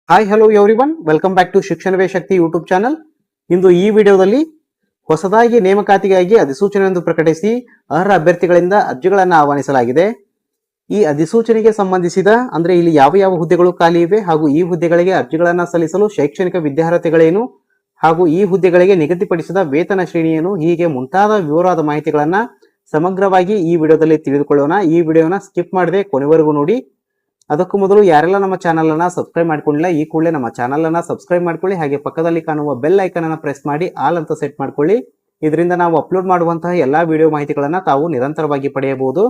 Hi hello everyone, welcome back to Shikshanave Shakti YouTube channel. ಇಂದು ಈ ವಿಡಿಯೋದಲ್ಲಿ ಹೊಸದಾಗಿ ನೇಮಕಾತಿಗಾಗಿ ಅಧಿಸೂಚನೆಯನ್ನು ಪ್ರಕಟಿಸಿ ಅರ್ಹ ಅಭ್ಯರ್ಥಿಗಳಿಂದ ಅರ್ಜಿಗಳನ್ನು ಆಹ್ವಾನಿಸಲಾಗಿದೆ. ಈ ಅಧಿಸೂಚನೆಗೆ ಸಂಬಂಧಿಸಿದ ಅಂದ್ರೆ ಇಲ್ಲಿ ಯಾವ ಯಾವ ಹುದ್ದೆಗಳು ಖಾಲಿ ಇವೆ ಹಾಗೂ ಈ ಹುದ್ದೆಗಳಿಗೆ ಅರ್ಜಿಗಳನ್ನು ಸಲ್ಲಿಸಲು ಶೈಕ್ಷಣಿಕ ವಿದ್ಯಾರ್ಹತೆಗಳೇನು ಹಾಗೂ ಈ ಹುದ್ದೆಗಳಿಗೆ ನಿಗದಿಪಡಿಸಿದ ವೇತನ ಶ್ರೇಣಿ ಏನು, ಹೀಗೆ ಮುಂತಾದ ವಿವರವಾದ ಮಾಹಿತಿಗಳನ್ನ ಸಮಗ್ರವಾಗಿ ಈ ವಿಡಿಯೋದಲ್ಲಿ ತಿಳಿದುಕೊಳ್ಳೋಣ. ಈ ವಿಡಿಯೋನ ಸ್ಕಿಪ್ ಮಾಡದೆ ಕೊನೆವರೆಗೂ ನೋಡಿ. ಅದಕ್ಕೂ ಮೊದಲು ಯಾರೆಲ್ಲ ನಮ್ಮ ಚಾನಲ್ ಅನ್ನ ಸಬ್ಸ್ಕ್ರೈಬ್ ಮಾಡ್ಕೊಂಡಿಲ್ಲ ಈ ಕೂಡಲೇ ನಮ್ಮ ಚಾನಲ್ ಅನ್ನ ಸಬ್ಸ್ಕ್ರೈಬ್ ಮಾಡ್ಕೊಳ್ಳಿ. ಹಾಗೆ ಪಕ್ಕದಲ್ಲಿ ಕಾಣುವ ಬೆಲ್ ಐಕನ್ ಅನ್ನ ಪ್ರೆಸ್ ಮಾಡಿ ಆಲ್ ಅಂತ ಸೆಟ್ ಮಾಡ್ಕೊಳ್ಳಿ. ಇದರಿಂದ ನಾವು ಅಪ್ಲೋಡ್ ಮಾಡುವಂತಹ ಎಲ್ಲಾ ವಿಡಿಯೋ ಮಾಹಿತಿಗಳನ್ನ ತಾವು ನಿರಂತರವಾಗಿ ಪಡೆಯಬಹುದು.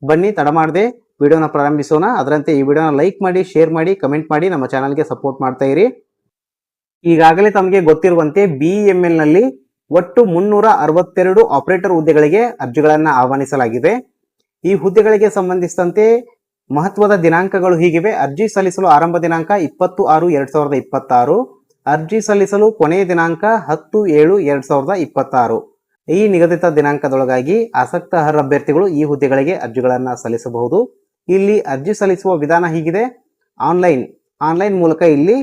ಬನ್ನಿ ತಡ ಮಾಡದೆ ವಿಡಿಯೋನ ಪ್ರಾರಂಭಿಸೋಣ. ಅದರಂತೆ ಈ ವಿಡಿಯೋನ ಲೈಕ್ ಮಾಡಿ, ಶೇರ್ ಮಾಡಿ, ಕಮೆಂಟ್ ಮಾಡಿ ನಮ್ಮ ಚಾನಲ್ಗೆ ಸಪೋರ್ಟ್ ಮಾಡ್ತಾ ಇರಿ. ಈಗಾಗಲೇ ತಮಗೆ ಗೊತ್ತಿರುವಂತೆ BEML ನಲ್ಲಿ ಒಟ್ಟು 362 ಆಪರೇಟರ್ ಹುದ್ದೆಗಳಿಗೆ ಅರ್ಜಿಗಳನ್ನ ಆಹ್ವಾನಿಸಲಾಗಿದೆ. ಈ ಹುದ್ದೆಗಳಿಗೆ ಸಂಬಂಧಿಸಿದಂತೆ ಮಹತ್ವದ ದಿನಾಂಕಗಳು ಹೀಗಿವೆ. ಅರ್ಜಿ ಸಲ್ಲಿಸಲು ಆರಂಭ ದಿನಾಂಕ 20/6/2026, ಅರ್ಜಿ ಸಲ್ಲಿಸಲು ಕೊನೆಯ ದಿನಾಂಕ 10/7/2026. ಈ ನಿಗದಿತ ದಿನಾಂಕದೊಳಗಾಗಿ ಆಸಕ್ತ ಅರ್ಹ ಅಭ್ಯರ್ಥಿಗಳು ಈ ಹುದ್ದೆಗಳಿಗೆ ಅರ್ಜಿಗಳನ್ನು ಸಲ್ಲಿಸಬಹುದು. ಇಲ್ಲಿ ಅರ್ಜಿ ಸಲ್ಲಿಸುವ ವಿಧಾನ ಹೀಗಿದೆ. ಆನ್ಲೈನ್ ಮೂಲಕ ಇಲ್ಲಿ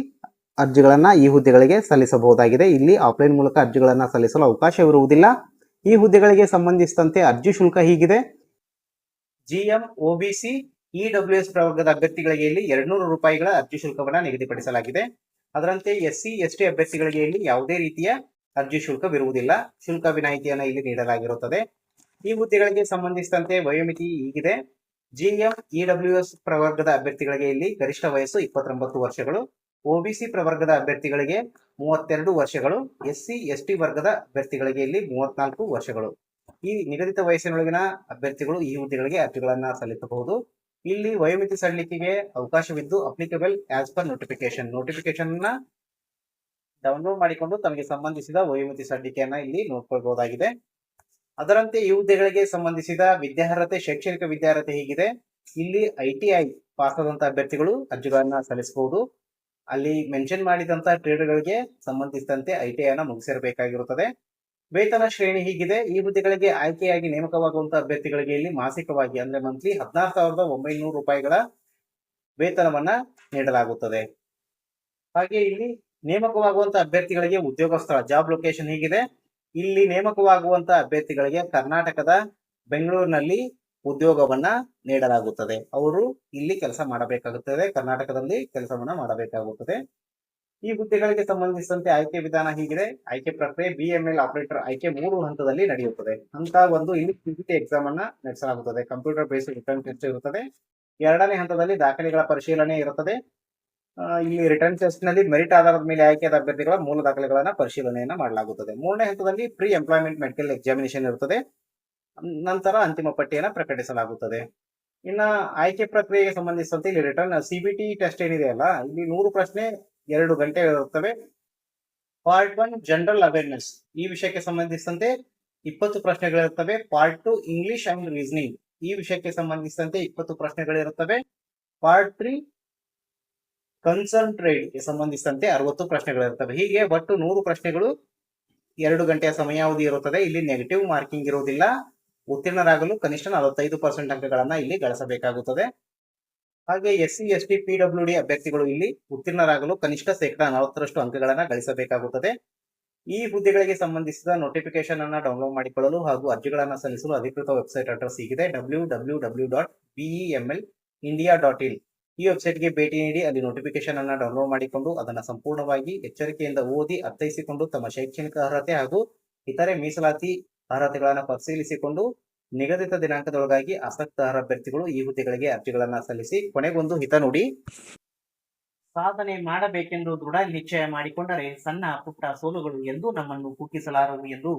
ಅರ್ಜಿಗಳನ್ನ ಈ ಹುದ್ದೆಗಳಿಗೆ ಸಲ್ಲಿಸಬಹುದಾಗಿದೆ. ಇಲ್ಲಿ ಆಫ್ಲೈನ್ ಮೂಲಕ ಅರ್ಜಿಗಳನ್ನ ಸಲ್ಲಿಸಲು ಅವಕಾಶವಿರುವುದಿಲ್ಲ. ಈ ಹುದ್ದೆಗಳಿಗೆ ಸಂಬಂಧಿಸಿದಂತೆ ಅರ್ಜಿ ಶುಲ್ಕ ಹೀಗಿದೆ. GM, OBC, EWS ಪ್ರವರ್ಗದ ಅಭ್ಯರ್ಥಿಗಳಿಗೆ ಇಲ್ಲಿ 200 ರೂಪಾಯಿಗಳ ಅರ್ಜಿ ಶುಲ್ಕವನ್ನ ನಿಗದಿಪಡಿಸಲಾಗಿದೆ. ಅದರಂತೆ SC, ST ಅಭ್ಯರ್ಥಿಗಳಿಗೆ ಇಲ್ಲಿ ಯಾವುದೇ ರೀತಿಯ ಅರ್ಜಿ ಶುಲ್ಕವಿರುವುದಿಲ್ಲ. ಶುಲ್ಕ ವಿನಾಯಿತಿಯನ್ನ ಇಲ್ಲಿ ನೀಡಲಾಗಿರುತ್ತದೆ. ಈ ಹುದ್ದೆಗಳಿಗೆ ಸಂಬಂಧಿಸಿದಂತೆ ವಯೋಮಿತಿ ಹೀಗಿದೆ. GM, EWS ಪ್ರವರ್ಗದ ಅಭ್ಯರ್ಥಿಗಳಿಗೆ ಇಲ್ಲಿ ಗರಿಷ್ಠ ವಯಸ್ಸು 29 ವರ್ಷಗಳು, OBC ಪ್ರವರ್ಗದ ಅಭ್ಯರ್ಥಿಗಳಿಗೆ 32 ವರ್ಷಗಳು, SC, ST ವರ್ಗದ ಅಭ್ಯರ್ಥಿಗಳಿಗೆ ಇಲ್ಲಿ 34 ವರ್ಷಗಳು. ಈ ನಿಗದಿತ ವಯಸ್ಸಿನೊಳಗಿನ ಅಭ್ಯರ್ಥಿಗಳು ಈ ಹುದ್ದೆಗಳಿಗೆ ಅರ್ಜಿಗಳನ್ನ ಸಲ್ಲಿಸಬಹುದು. ಇಲ್ಲಿ ವಯೋಮಿತಿ ಸಡಿಲಿಕೆಗೆ ಅವಕಾಶವಿದ್ದು applicable as per notification download ಮಾಡಿಕೊಂಡು ತಮಗೆ ಸಂಬಂಧಿಸಿದ ವಯೋಮಿತಿ ಸಡಿಲಿಕೆಯನ್ನ ಇಲ್ಲಿ ನೋಡ್ಕೊಳ್ಬಹುದಾಗಿದೆ. ಅದರಂತೆ ಈ ಹುದ್ದೆಗಳಿಗೆ ಸಂಬಂಧಿಸಿದ ವಿದ್ಯಾರ್ಹತೆ, ಶೈಕ್ಷಣಿಕ ವಿದ್ಯಾರ್ಹತೆ ಹೀಗಿದೆ. ಇಲ್ಲಿ ITI ಪಾಸ್ ಆದಂತಹ ಅಭ್ಯರ್ಥಿಗಳು ಅರ್ಜಿಗಳನ್ನ ಸಲ್ಲಿಸಬಹುದು. ಅಲ್ಲಿ ಮೆನ್ಷನ್ ಮಾಡಿದಂತಹ ಟ್ರೇಡ್ಗಳಿಗೆ ಸಂಬಂಧಿಸಿದಂತೆ ITI ಅನ್ನ ಮುಗಿಸಿರಬೇಕಾಗಿರುತ್ತದೆ. ವೇತನ ಶ್ರೇಣಿ ಹೀಗಿದೆ. ಈ ಹುದ್ದೆಗಳಿಗೆ ಆಯ್ಕೆಯಾಗಿ ನೇಮಕವಾಗುವಂತಹ ಅಭ್ಯರ್ಥಿಗಳಿಗೆ ಇಲ್ಲಿ ಮಾಸಿಕವಾಗಿ ಅಂದ್ರೆ ಮಂತ್ಲಿ 16,900 ರೂಪಾಯಿಗಳ ವೇತನವನ್ನ ನೀಡಲಾಗುತ್ತದೆ. ಹಾಗೆ ಇಲ್ಲಿ ನೇಮಕವಾಗುವಂತಹ ಅಭ್ಯರ್ಥಿಗಳಿಗೆ ಉದ್ಯೋಗ ಸ್ಥಳ, ಜಾಬ್ ಲೊಕೇಶನ್ ಹೀಗಿದೆ. ಇಲ್ಲಿ ನೇಮಕವಾಗುವಂತಹ ಅಭ್ಯರ್ಥಿಗಳಿಗೆ ಕರ್ನಾಟಕದ ಬೆಂಗಳೂರಿನಲ್ಲಿ ಉದ್ಯೋಗವನ್ನ ನೀಡಲಾಗುತ್ತದೆ. ಅವರು ಇಲ್ಲಿ ಕೆಲಸ ಮಾಡಬೇಕಾಗುತ್ತದೆ, ಕರ್ನಾಟಕದಲ್ಲಿ ಕೆಲಸವನ್ನ ಮಾಡಬೇಕಾಗುತ್ತದೆ. ಈ ಹುದ್ದೆಗಳಿಗೆ ಸಂಬಂಧಿಸಿದಂತೆ ಆಯ್ಕೆ ವಿಧಾನ ಹೀಗಿದೆ. ಆಯ್ಕೆ ಪ್ರಕ್ರಿಯೆ BML ಆಪರೇಟರ್ ಆಯ್ಕೆ 3 ಹಂತದಲ್ಲಿ ನಡೆಯುತ್ತದೆ. ಹಂತ 1 ಇಲ್ಲಿ CBT ಎಕ್ಸಾಮ್ ಅನ್ನ ನಡೆಸಲಾಗುತ್ತದೆ. ಕಂಪ್ಯೂಟರ್ ಬೇಸ್ಡ್ ರಿಟರ್ನ್ ಟೆಸ್ಟ್ ಇರುತ್ತದೆ. ಎರಡನೇ ಹಂತದಲ್ಲಿ ದಾಖಲೆಗಳ ಪರಿಶೀಲನೆ ಇರುತ್ತದೆ. ಇಲ್ಲಿ ರಿಟರ್ನ್ ಟೆಸ್ಟ್ ನಲ್ಲಿ ಮೆರಿಟ್ ಆಧಾರದ ಮೇಲೆ ಆಯ್ಕೆಯಾದ ಅಭ್ಯರ್ಥಿಗಳ ಮೂಲ ದಾಖಲೆಗಳನ್ನ ಪರಿಶೀಲನೆಯನ್ನ ಮಾಡಲಾಗುತ್ತದೆ. ಮೂರನೇ ಹಂತದಲ್ಲಿ ಪ್ರೀ ಎಂಪ್ಲಾಯ್ಮೆಂಟ್ ಮೆಡಿಕಲ್ ಎಕ್ಸಾಮಿನೇಷನ್ ಇರುತ್ತದೆ. ನಂತರ ಅಂತಿಮ ಪಟ್ಟಿಯನ್ನು ಪ್ರಕಟಿಸಲಾಗುತ್ತದೆ. ಇನ್ನ ಆಯ್ಕೆ ಪ್ರಕ್ರಿಯೆಗೆ ಸಂಬಂಧಿಸಿದಂತೆ ಇಲ್ಲಿ ರಿಟರ್ನ್ CBT ಟೆಸ್ಟ್ ಏನಿದೆ ಅಲ್ಲ, ಇಲ್ಲಿ 100 ಪ್ರಶ್ನೆ 2 ಗಂಟೆ ಇರುತ್ತವೆ. ಪಾರ್ಟ್ 1 ಜನರಲ್ ಅವೇರ್ನೆಸ್ ಈ ವಿಷಯಕ್ಕೆ ಸಂಬಂಧಿಸಿದಂತೆ 20 ಪ್ರಶ್ನೆಗಳಿರುತ್ತವೆ. ಪಾರ್ಟ್ 2 ಇಂಗ್ಲಿಷ್ ಅಂಡ್ ರೀಸನಿಂಗ್ ಈ ವಿಷಯಕ್ಕೆ ಸಂಬಂಧಿಸಿದಂತೆ 20 ಪ್ರಶ್ನೆಗಳಿರುತ್ತವೆ. ಪಾರ್ಟ್ 3 ಕನ್ಸಂಟ್ರೇಟ್ ಗೆ ಸಂಬಂಧಿಸಿದಂತೆ 60 ಪ್ರಶ್ನೆಗಳಿರುತ್ತವೆ. ಹೀಗೆ ಒಟ್ಟು 100 ಪ್ರಶ್ನೆಗಳು 2 ಗಂಟೆಯ ಸಮಯಾವಧಿ ಇರುತ್ತದೆ. ಇಲ್ಲಿ ನೆಗೆಟಿವ್ ಮಾರ್ಕಿಂಗ್ ಇರುವುದಿಲ್ಲ. ಉತ್ತೀರ್ಣರಾಗಲು ಕನಿಷ್ಠ 45% ಅಂಕಗಳನ್ನ ಇಲ್ಲಿ ಗಳಿಸಬೇಕಾಗುತ್ತದೆ. ಹಾಗೆ SC, ST, PWD ಅಭ್ಯರ್ಥಿಗಳು ಇಲ್ಲಿ ಉತ್ತೀರ್ಣರಾಗಲು ಕನಿಷ್ಠ 40% ಅಂಕಗಳನ್ನ ಗಳಿಸಬೇಕಾಗುತ್ತದೆ. ಈ ಹುದ್ದೆಗಳಿಗೆ ಸಂಬಂಧಿಸಿದ ನೋಟಿಫಿಕೇಶನ್ ಅನ್ನ ಡೌನ್ಲೋಡ್ ಮಾಡಿಕೊಳ್ಳಲು ಹಾಗೂ ಅರ್ಜಿಗಳನ್ನ ಸಲ್ಲಿಸಲು ಅಧಿಕೃತ ವೆಬ್ಸೈಟ್ ಅಡ್ರೆಸ್ ಹೀಗಿದೆ. www.bemellindia.in ಈ ವೆಬ್ಸೈಟ್ಗೆ ಭೇಟಿ ನೀಡಿ ಅಲ್ಲಿ ನೋಟಿಫಿಕೇಶನ್ ಅನ್ನ ಡೌನ್ಲೋಡ್ ಮಾಡಿಕೊಂಡು ಅದನ್ನ ಸಂಪೂರ್ಣವಾಗಿ ಎಚ್ಚರಿಕೆಯಿಂದ ಓದಿ ಅರ್ಥೈಸಿಕೊಂಡು ತಮ್ಮ ಶೈಕ್ಷಣಿಕ ಅರ್ಹತೆ ಹಾಗೂ ಇತರೆ ಮೀಸಲಾತಿ ಅರ್ಹತೆಗಳನ್ನ ಪರಿಶೀಲಿಸಿಕೊಂಡು ನಿಗದಿತ ದಿನಾಂಕದೊಳಗಾಗಿ ಆಸಕ್ತ ಅರ್ಹ ಅಭ್ಯರ್ಥಿಗಳು ಈ ಹುದ್ದೆಗಳಿಗೆ ಅರ್ಜಿಗಳನ್ನ ಸಲ್ಲಿಸಿ. ಕೊನೆಗೊಂದು ಹಿತ ನುಡಿ. ಸಾಧನೆ ಮಾಡಬೇಕೆಂದು ದೃಢ ನಿಶ್ಚಯ ಮಾಡಿಕೊಂಡರೆ ಸಣ್ಣ ಪುಟ್ಟ ಸೋಲುಗಳು ಎಂದು ನಮ್ಮನ್ನು ಕುಗ್ಗಿಸಲಾರವು ಎಂದು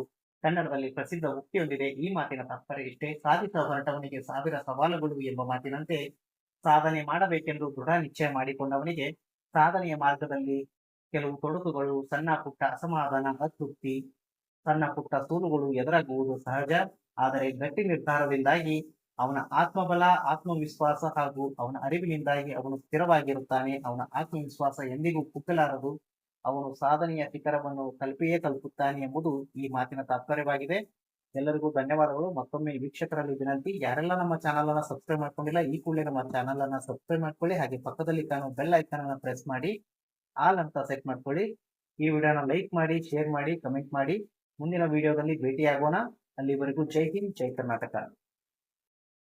ಕನ್ನಡದಲ್ಲಿ ಪ್ರಸಿದ್ಧ ಉಕ್ತಿಯೊಂದಿದೆ. ಈ ಮಾತಿನ ತಾತ್ಪರ್ಯ ಇಷ್ಟೇ: ಸಾಧಿಸ ಹೊರಟವನಿಗೆ 1000 ಸವಾಲುಗಳು ಎಂಬ ಮಾತಿನಂತೆ ಸಾಧನೆ ಮಾಡಬೇಕೆಂದು ದೃಢ ನಿಶ್ಚಯ ಮಾಡಿಕೊಂಡವನಿಗೆ ಸಾಧನೆಯ ಮಾರ್ಗದಲ್ಲಿ ಕೆಲವು ತೊಡಕುಗಳು, ಸಣ್ಣ ಪುಟ್ಟ ಅಸಮಾಧಾನ, ಅತೃಪ್ತಿ, ಸಣ್ಣ ಪುಟ್ಟ ಸೋಲುಗಳು ಎದುರಾಗುವುದು ಸಹಜ. ಆದರೆ ಗಟ್ಟಿ ನಿರ್ಧಾರದಿಂದಾಗಿ ಅವನ ಆತ್ಮಬಲ, ಆತ್ಮವಿಶ್ವಾಸ ಹಾಗೂ ಅವನ ಅರಿವಿನಿಂದಾಗಿ ಅವನು ಸ್ಥಿರವಾಗಿರುತ್ತಾನೆ. ಅವನ ಆತ್ಮವಿಶ್ವಾಸ ಎಂದಿಗೂ ಕುಗ್ಗಲಾರದು. ಅವನು ಸಾಧನೆಯ ಶಿಖರವನ್ನು ತಲುಪಿಯೇ ತಲುಪುತ್ತಾನೆ ಎಂಬುದು ಈ ಮಾತಿನ ತಾತ್ಪರ್ಯವಾಗಿದೆ. ಎಲ್ಲರಿಗೂ ಧನ್ಯವಾದಗಳು. ಮತ್ತೊಮ್ಮೆ ವೀಕ್ಷಕರಲ್ಲಿ ವಿನಂತಿ, ಯಾರೆಲ್ಲ ನಮ್ಮ ಚಾನಲ್ ಅನ್ನ ಸಬ್ಸ್ಕ್ರೈಬ್ ಮಾಡ್ಕೊಂಡಿಲ್ಲ ಈ ಕೂಡಲೇ ನಮ್ಮ ಚಾನಲ್ ಅನ್ನ ಸಬ್ಸ್ಕ್ರೈಬ್ ಮಾಡ್ಕೊಳ್ಳಿ. ಹಾಗೆ ಪಕ್ಕದಲ್ಲಿ ಕಾಣುವ ಬೆಲ್ ಐಕಾನ್ ಅನ್ನ ಪ್ರೆಸ್ ಮಾಡಿ ಆಲ್ ಅಂತ ಸೆಟ್ ಮಾಡ್ಕೊಳ್ಳಿ. ಈ ವಿಡಿಯೋನ ಲೈಕ್ ಮಾಡಿ, ಶೇರ್ ಮಾಡಿ, ಕಮೆಂಟ್ ಮಾಡಿ. ಮುಂದಿನ ವಿಡಿಯೋದಲ್ಲಿ ಭೇಟಿಯಾಗೋಣ. ಅಲ್ಲಿವರೆಗೂ ಜೈ ಹಿಂದ್, ಜೈ ಕರ್ನಾಟಕ.